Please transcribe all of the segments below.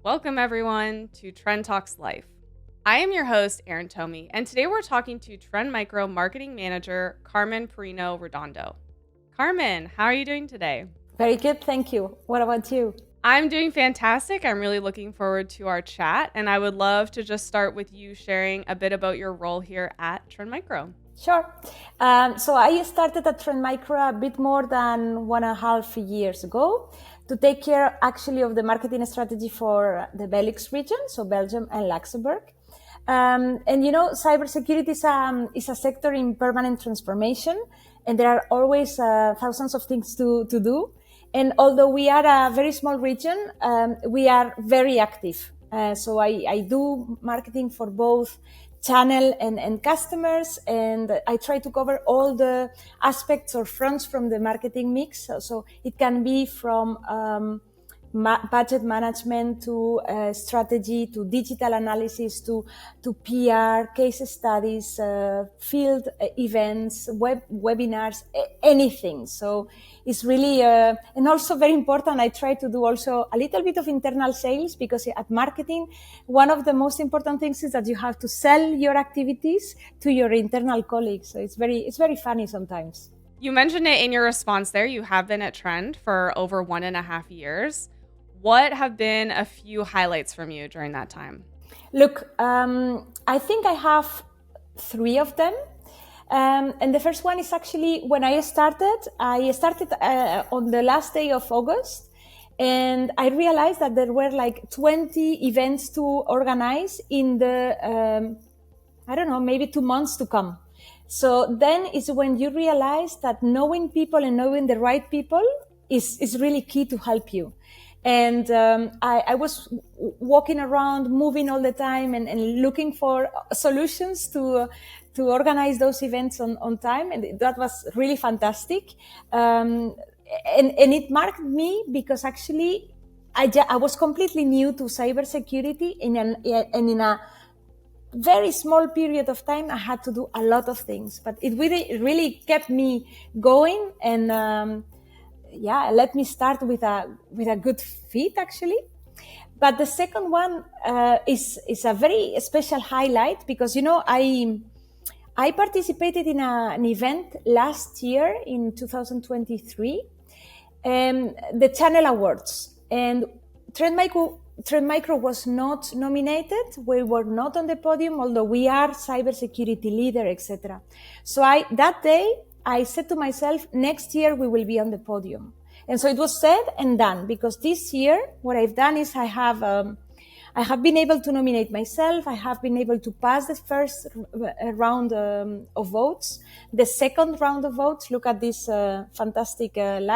Welcome, everyone, to Trend Talks Life. I am your host, Erin Tomie, and today we're talking to Trend Micro Marketing Manager, Carmen Perrino Redondo. Carmen, how are you doing today? Very good, thank you. What about you? I'm doing fantastic. I'm really looking forward to our chat, and I would love to just start with you sharing a bit about your role here at Trend Micro. Sure. So I started at Trend Micro a bit more than 1.5 years ago to take care actually of the marketing strategy for the Benelux region, so Belgium and Luxembourg. And you know, cybersecurity is a sector in permanent transformation, and there are always thousands of things to do. And although we are a very small region, we are very active. So I do marketing for both channel and customers, and I try to cover all the aspects or fronts from the marketing mix. So it can be from budget management to strategy to digital analysis to PR, case studies, field events, webinars, anything. So it's really, and also very important, I try to do also a little bit of internal sales, because at marketing, one of the most important things is that you have to sell your activities to your internal colleagues. So it's very funny sometimes. You mentioned it in your response there. You have been at Trend for over 1.5 years. What have been a few highlights from you during that time? Look, I think I have 3 of them. And the first one is actually when I started on the last day of August. And I realized that there were like 20 events to organize in the, maybe 2 months to come. So then is when you realize that knowing people and knowing the right people is really key to help you. And I was walking around, moving all the time and looking for solutions to organize those events on time. And that was really fantastic. And it marked me because actually I was completely new to cybersecurity and in a very small period of time, I had to do a lot of things, but it really kept me going and, let me start with a good fit actually. But the second one is a very special highlight because, you know, I participated in an event last year in 2023, the Channel Awards, and Trend Micro was not nominated. We were not on the podium, although we are cybersecurity leader, etc. So that day I said to myself, next year we will be on the podium. And so it was said and done, because this year what I've done is I have been able to nominate myself. I have been able to pass the first round of votes. The second round of votes, look at this fantastic and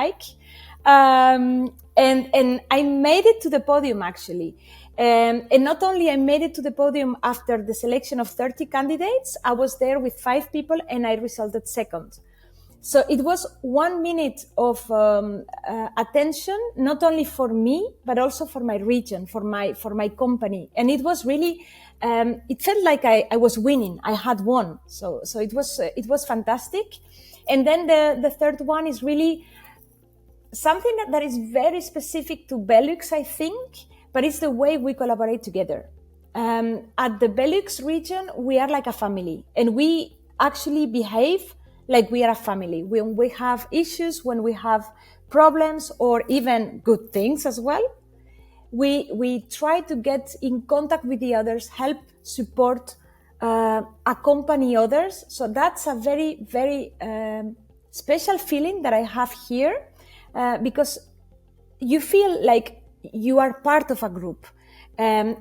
I made it to the podium actually. And not only I made it to the podium after the selection of 30 candidates, I was there with 5 people and I resulted second. So it was 1 minute of attention, not only for me, but also for my region, for my company. And it was really, it felt like I was winning. I had won. So it was fantastic. And then the third one is really something that is very specific to Benelux, I think, but it's the way we collaborate together. At the Benelux region, we are like a family, and we actually behave like we are a family. When we have issues, when we have problems, or even good things as well, we try to get in contact with the others, help, support, accompany others. So that's a very, very special feeling that I have here, because you feel like you are part of a group, and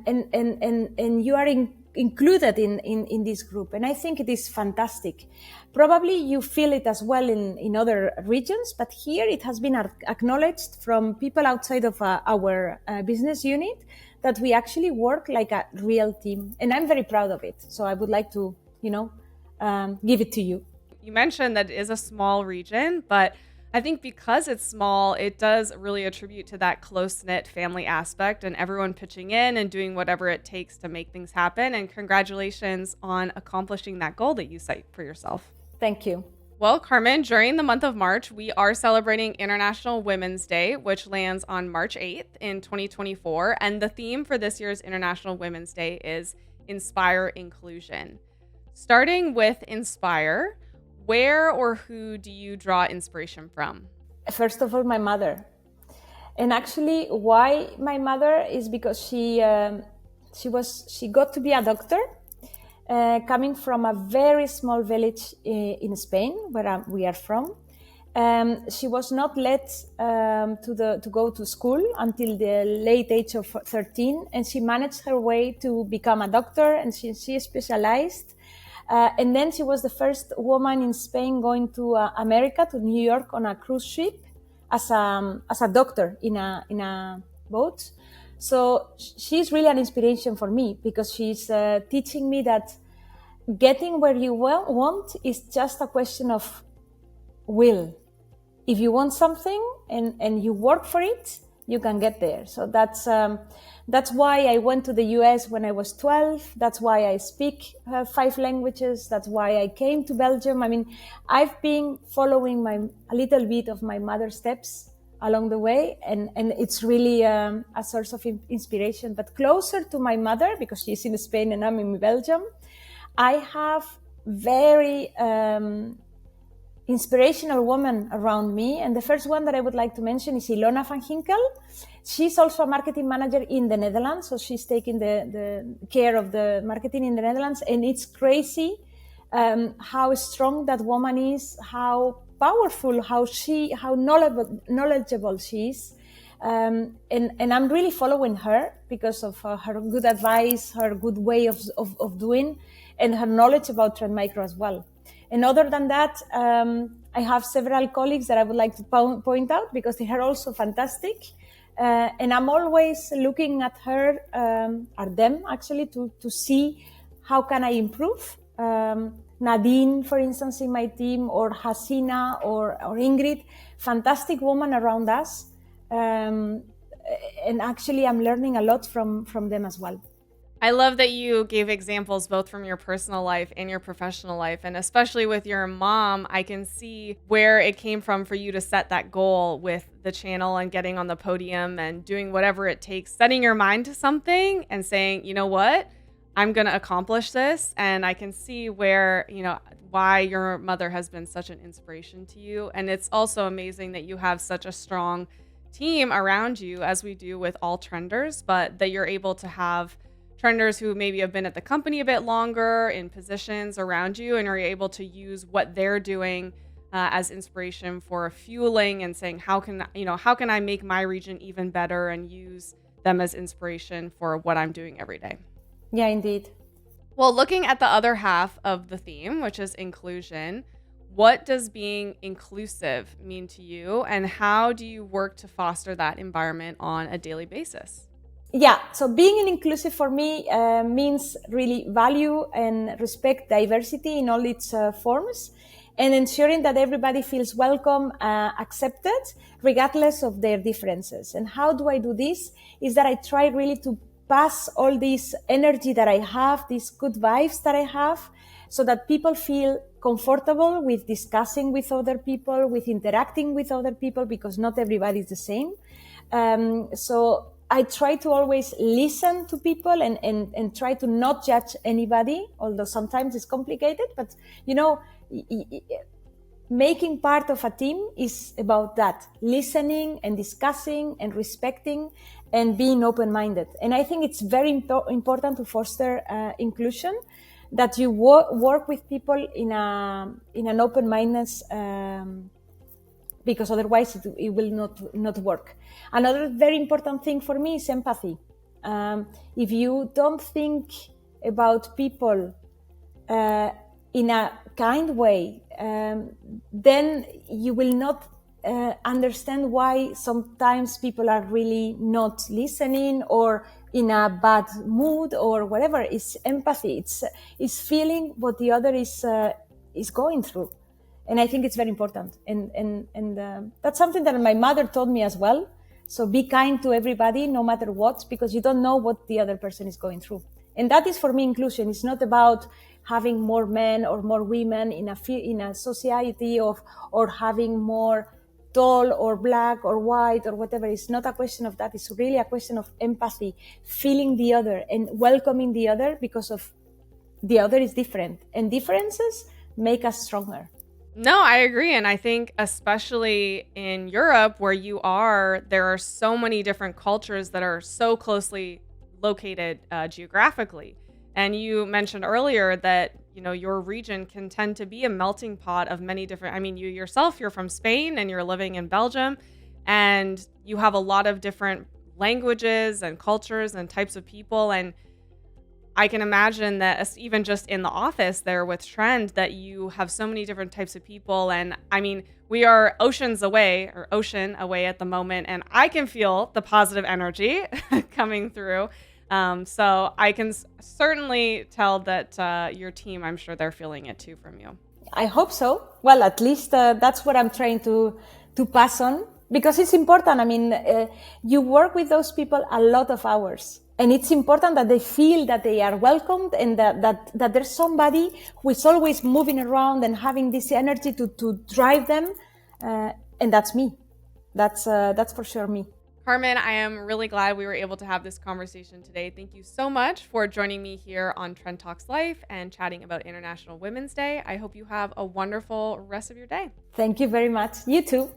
you are included in this group. And I think it is fantastic. Probably you feel it as well in other regions, but here it has been acknowledged from people outside of our business unit that we actually work like a real team. And I'm very proud of it. So I would like to, give it to you. You mentioned that it is a small region, but I think because it's small, it does really attribute to that close-knit family aspect and everyone pitching in and doing whatever it takes to make things happen. And congratulations on accomplishing that goal that you set for yourself. Thank you. Well, Carmen, during the month of March, we are celebrating International Women's Day, which lands on March 8th in 2024. And the theme for this year's International Women's Day is Inspire Inclusion. Starting with Inspire, where or who do you draw inspiration from? First of all, my mother. And actually, why my mother is because she got to be a doctor, coming from a very small village in Spain, where we are from. She was not let to go to school until the late age of 13, and she managed her way to become a doctor, and she specialized. And then she was the first woman in Spain going to America, to New York, on a cruise ship as a doctor in a boat. So she's really an inspiration for me, because she's teaching me that getting where you want is just a question of will. If you want something and you work for it, you can get there. So that's why I went to the US when I was 12. That's why I speak 5 languages. That's why I came to Belgium. I mean, I've been following a little bit of my mother's steps along the way, and it's really a source of inspiration. But closer to my mother, because she's in Spain and I'm in Belgium, I have very inspirational women around me. And the first one that I would like to mention is Ilona van Ginkel. She's also a marketing manager in the Netherlands. So she's taking the care of the marketing in the Netherlands. And it's crazy how strong that woman is, how powerful, how knowledgeable she is. And I'm really following her because of her good advice, her good way of doing, and her knowledge about Trend Micro as well. And other than that, I have several colleagues that I would like to point out, because they are also fantastic. And I'm always looking at her, at them actually, to see how can I improve. Nadine, for instance, in my team, or Hasina, or Ingrid, fantastic women around us. And actually, I'm learning a lot from them as well. I love that you gave examples both from your personal life and your professional life. And especially with your mom, I can see where it came from for you to set that goal with the channel and getting on the podium and doing whatever it takes, setting your mind to something and saying, you know what, I'm going to accomplish this. And I can see where, why your mother has been such an inspiration to you. And it's also amazing that you have such a strong team around you, as we do with all trenders, but that you're able to have trenders who maybe have been at the company a bit longer in positions around you, and are able to use what they're doing as inspiration for fueling and saying, how can I make my region even better, and use them as inspiration for what I'm doing every day. Yeah, indeed. Well, looking at the other half of the theme, which is inclusion, what does being inclusive mean to you, and how do you work to foster that environment on a daily basis? Yeah, so being inclusive for me means really value and respect diversity in all its forms, and ensuring that everybody feels welcome, accepted, regardless of their differences. And how do I do this? Is that I try really to pass all this energy that I have, these good vibes that I have, so that people feel comfortable with discussing with other people, with interacting with other people, because not everybody is the same. So I try to always listen to people and try to not judge anybody, although sometimes it's complicated. But, making part of a team is about that, listening and discussing and respecting and being open-minded. And I think it's very important to foster inclusion, that you work with people in an open-mindedness, because otherwise it will not work. Another very important thing for me is empathy. If you don't think about people in a kind way, then you will not understand why sometimes people are really not listening, or in a bad mood, or whatever. It's empathy. It's feeling what the other is going through. And I think it's very important. And that's something that my mother taught me as well. So be kind to everybody, no matter what, because you don't know what the other person is going through. And that is, for me, inclusion. It's not about having more men or more women in a society of, or having more tall or black or white or whatever. It's not a question of that. It's really a question of empathy, feeling the other and welcoming the other, because of the other is different, and differences make us stronger. No, I agree. And I think especially in Europe where you are, there are so many different cultures that are so closely located geographically. And you mentioned earlier that, you know, your region can tend to be a melting pot of many different, I mean, you yourself, you're from Spain and you're living in Belgium, and you have a lot of different languages and cultures and types of people. And I can imagine that even just in the office there with Trend, that you have so many different types of people. And I mean, we are ocean away at the moment, and I can feel the positive energy coming through. So I can certainly tell that your team, I'm sure they're feeling it too from you. I hope so. Well, at least that's what I'm trying to pass on, because it's important. I mean, you work with those people a lot of hours, and it's important that they feel that they are welcomed, and that there's somebody who is always moving around and having this energy to drive them. And that's me. That's for sure me. Carmen, I am really glad we were able to have this conversation today. Thank you so much for joining me here on Trend Talks Life and chatting about International Women's Day. I hope you have a wonderful rest of your day. Thank you very much. You too.